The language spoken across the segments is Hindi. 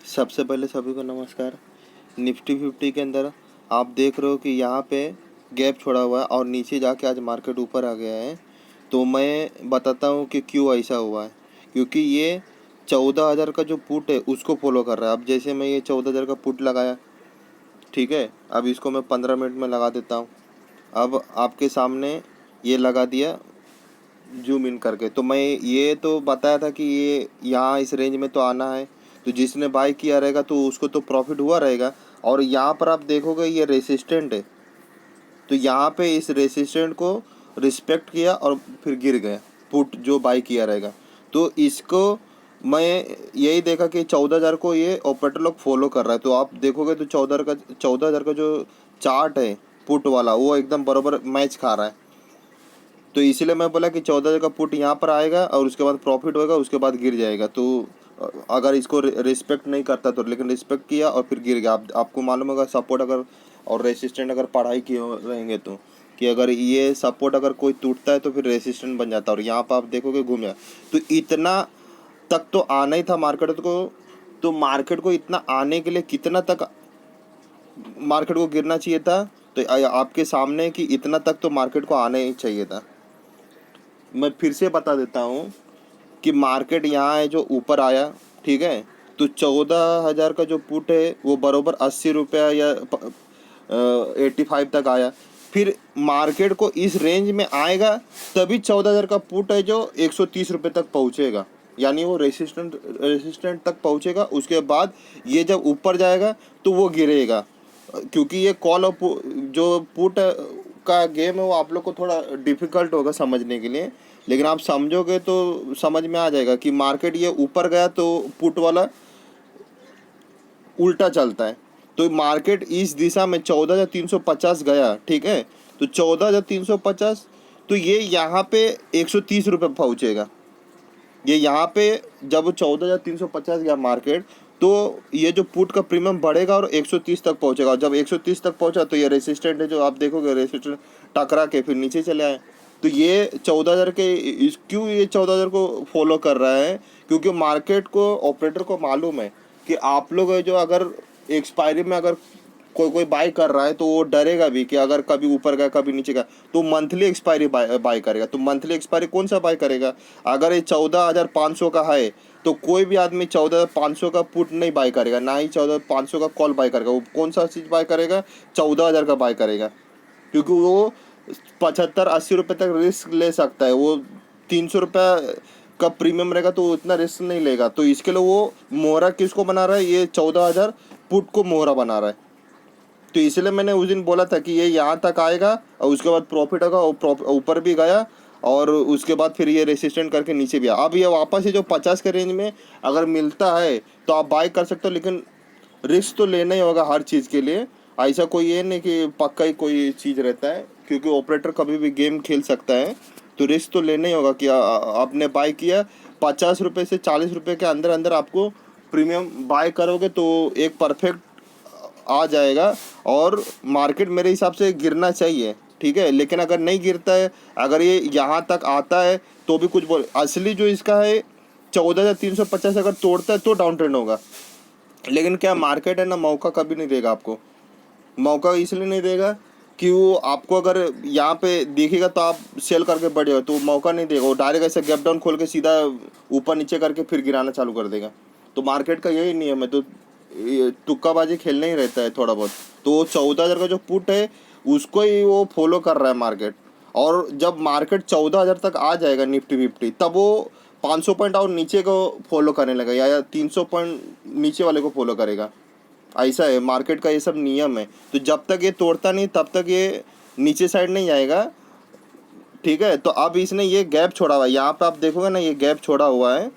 सबसे पहले सभी को नमस्कार। निफ्टी 50 के अंदर आप देख रहे हो कि यहाँ पे गैप छोड़ा हुआ है और नीचे जाके आज मार्केट ऊपर आ गया है। तो मैं बताता हूँ कि क्यों ऐसा हुआ है। क्योंकि ये 14,000 का जो पुट है उसको फॉलो कर रहा है। अब जैसे मैं ये 14,000 का पुट लगाया, ठीक है। अब इसको मैं 15 मिनट में लगा देता हूँ। अब आपके सामने ये लगा दिया जूम इन करके। तो मैं ये तो बताया था कि ये यहाँ इस रेंज में तो आना है, तो जिसने बाय किया रहेगा तो उसको तो प्रॉफिट हुआ रहेगा। और यहाँ पर आप देखोगे ये रेसिस्टेंट है, तो यहाँ पे इस रेसिस्टेंट को रिस्पेक्ट किया और फिर गिर गया पुट जो बाय किया रहेगा। तो इसको मैं यही देखा कि 14,000 को ये ऑपरेटर लोग फॉलो कर रहा है। तो आप देखोगे तो 14,000 का जो चार्ट है पुट वाला, वो एकदम बराबर मैच खा रहा है। तो इसीलिए मैं बोला कि 14,000 का पुट यहाँ पर आएगा और उसके बाद प्रॉफिट होएगा, उसके बाद गिर जाएगा। तो अगर इसको रिस्पेक्ट नहीं करता तो, लेकिन रिस्पेक्ट किया और फिर गिर गया। आपको मालूम होगा सपोर्ट अगर और रेसिस्टेंट अगर पढ़ाई किए रहेंगे तो, कि अगर ये सपोर्ट अगर कोई टूटता है तो फिर रेसिस्टेंट बन जाता है। और यहाँ पर आप देखोगे घूम गया। तो इतना तक तो आना ही था मार्केट को। तो मार्केट को इतना आने के लिए कितना तक मार्केट को गिरना चाहिए था? तो आपके सामने कि इतना तक तो मार्केट को आना ही चाहिए था। मैं फिर से बता देता हूँ कि मार्केट यहाँ है जो ऊपर आया, ठीक है। तो 14,000 का जो पुट है वो बरोबर 80 रुपया या 85 तक आया। फिर मार्केट को इस रेंज में आएगा तभी 14,000 का पुट है जो 130 रुपये तक पहुँचेगा। यानी वो रेसिस्टेंट तक पहुँचेगा। उसके बाद ये जब ऊपर जाएगा तो वो गिरेगा। क्योंकि ये कॉल और जो पुट का गेम है वो आप लोग को थोड़ा डिफिकल्ट होगा समझने के लिए, लेकिन आप समझोगे तो समझ में आ जाएगा कि मार्केट ये ऊपर गया तो पुट वाला उल्टा चलता है। तो मार्केट इस दिशा में 14,350 गया, ठीक है। तो 14,350, तो ये यहाँ पे 130 रुपये पहुँचेगा। ये यहाँ पे जब 14,350 गया मार्केट, तो ये जो पुट का प्रीमियम बढ़ेगा और 130 तक पहुँचेगा। और जब 130 तक पहुँचा तो ये रेसिस्टेंट है जो आप देखोगे, रेसिस्टेंट टकरा के फिर नीचे चले आए। तो ये 14,000 के क्यों ये 14,000 को फॉलो कर रहा है? क्योंकि मार्केट को ऑपरेटर को मालूम है कि आप लोग जो अगर एक्सपायरी में अगर कोई कोई बाय कर रहा है तो वो डरेगा भी कि अगर कभी ऊपर गया कभी नीचे गया तो मंथली एक्सपायरी बाय करेगा। तो मंथली एक्सपायरी कौन सा बाय करेगा? अगर ये 14,500 का है तो कोई भी आदमी 14,500 का पुट नहीं बाय करेगा, ना ही 14,500 का कॉल बाय करेगा। वो कौन सा चीज़ बाय करेगा? 14,000 का बाय करेगा। क्योंकि वो 75-80 रुपये तक रिस्क ले सकता है। वो 300 रुपये का प्रीमियम रहेगा तो उतना रिस्क नहीं लेगा। तो इसके लिए वो मोहरा किसको बना रहा है? ये 14,000 पुट को मोहरा बना रहा है। तो इसलिए मैंने उस दिन बोला था कि ये यहाँ तक आएगा और उसके बाद प्रॉफिट होगा। ऊपर भी गया और उसके बाद फिर ये रेसिस्टेंट करके नीचे भी आया। अब ये वापस ये जो 50 के रेंज में अगर मिलता है तो आप बाय कर सकते हो, लेकिन रिस्क तो लेना ही होगा हर चीज़ के लिए। ऐसा कोई ये नहीं कि पक्का ही कोई चीज़ रहता है, क्योंकि ऑपरेटर कभी भी गेम खेल सकता है। तो रिस्क तो लेना ही होगा कि आपने बाय किया 50 रुपये से 40 रुपये के अंदर अंदर आपको प्रीमियम बाय करोगे तो एक परफेक्ट आ जाएगा। और मार्केट मेरे हिसाब से गिरना चाहिए, ठीक है। लेकिन अगर नहीं गिरता है, अगर ये यहाँ तक आता है तो भी कुछ बोल, असली जो इसका है 14,350 अगर तोड़ता है तो डाउन ट्रेंड होगा। लेकिन क्या मार्केट है ना, मौका कभी नहीं देगा आपको। मौका इसलिए नहीं देगा कि वो आपको अगर यहाँ पे देखेगा तो आप सेल करके बढ़ जाओ, तो मौका नहीं देगा। वो डायरेक्ट ऐसे गैप डाउन खोल के सीधा ऊपर नीचे करके फिर गिराना चालू कर देगा। तो मार्केट का यही नियम है। तो ये तुक्काबाजी खेलना ही रहता है थोड़ा बहुत। तो 14,000 का जो पुट है उसको ही वो फॉलो कर रहा है मार्केट। और जब मार्केट 14,000 तक आ जाएगा निफ्टी 50, तब वो 500 पॉइंट और नीचे को फॉलो करने लगेगा या 300 पॉइंट नीचे वाले को फॉलो करेगा। ऐसा है मार्केट का, ये सब नियम है। तो जब तक ये तोड़ता नहीं तब तक ये नीचे साइड नहीं जाएगा, ठीक है। तो अब इसने ये गैप छोड़ा हुआ है, यहाँ पे आप देखोगे ना, ये गैप छोड़ा हुआ है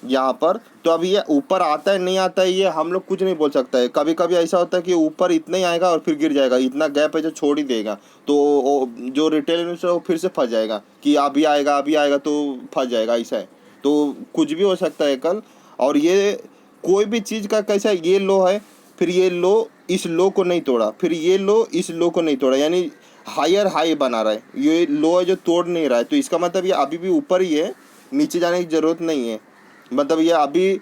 यहाँ पर। तो अब ये ऊपर आता है नहीं आता है ये हम लोग कुछ नहीं बोल सकता है। कभी कभी ऐसा होता है कि ऊपर इतना ही आएगा और फिर गिर जाएगा। इतना गैप है जो छोड़ ही देगा। तो जो रिटेल इन्वेस्टर है वो फिर से फंस जाएगा कि अभी आएगा तो फंस जाएगा। ऐसा है। तो कुछ भी हो सकता है कल। और ये कोई भी चीज़ का कैसा है, ये लो है, फिर ये लो इस लो को नहीं तोड़ा, फिर ये लो इस लो को नहीं तोड़ा, यानी हायर हाई बना रहा है। ये लो है जो तोड़ नहीं रहा है। तो इसका मतलब ये अभी भी ऊपर ही है, नीचे जाने की ज़रूरत नहीं है। मतलब ये अभी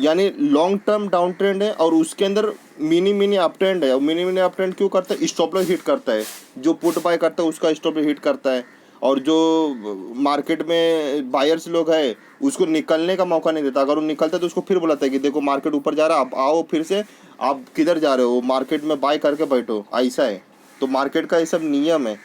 यानी लॉन्ग टर्म डाउन ट्रेंड है और उसके अंदर मिनी मिनी अप ट्रेंड है। और मिनी मिनी अप ट्रेंड क्यों करता है? स्टॉप लॉस हिट करता है, जो पुट बाय करता है उसका स्टॉप लॉस हिट करता है, और जो मार्केट में बायर्स लोग हैं उसको निकलने का मौका नहीं देता। अगर वो निकलता है तो उसको फिर बुलाता है कि देखो मार्केट ऊपर जा रहा है, आप आओ फिर से, आप किधर जा रहे हो, मार्केट में बाय करके बैठो, ऐसा है। तो मार्केट का ये सब नियम है।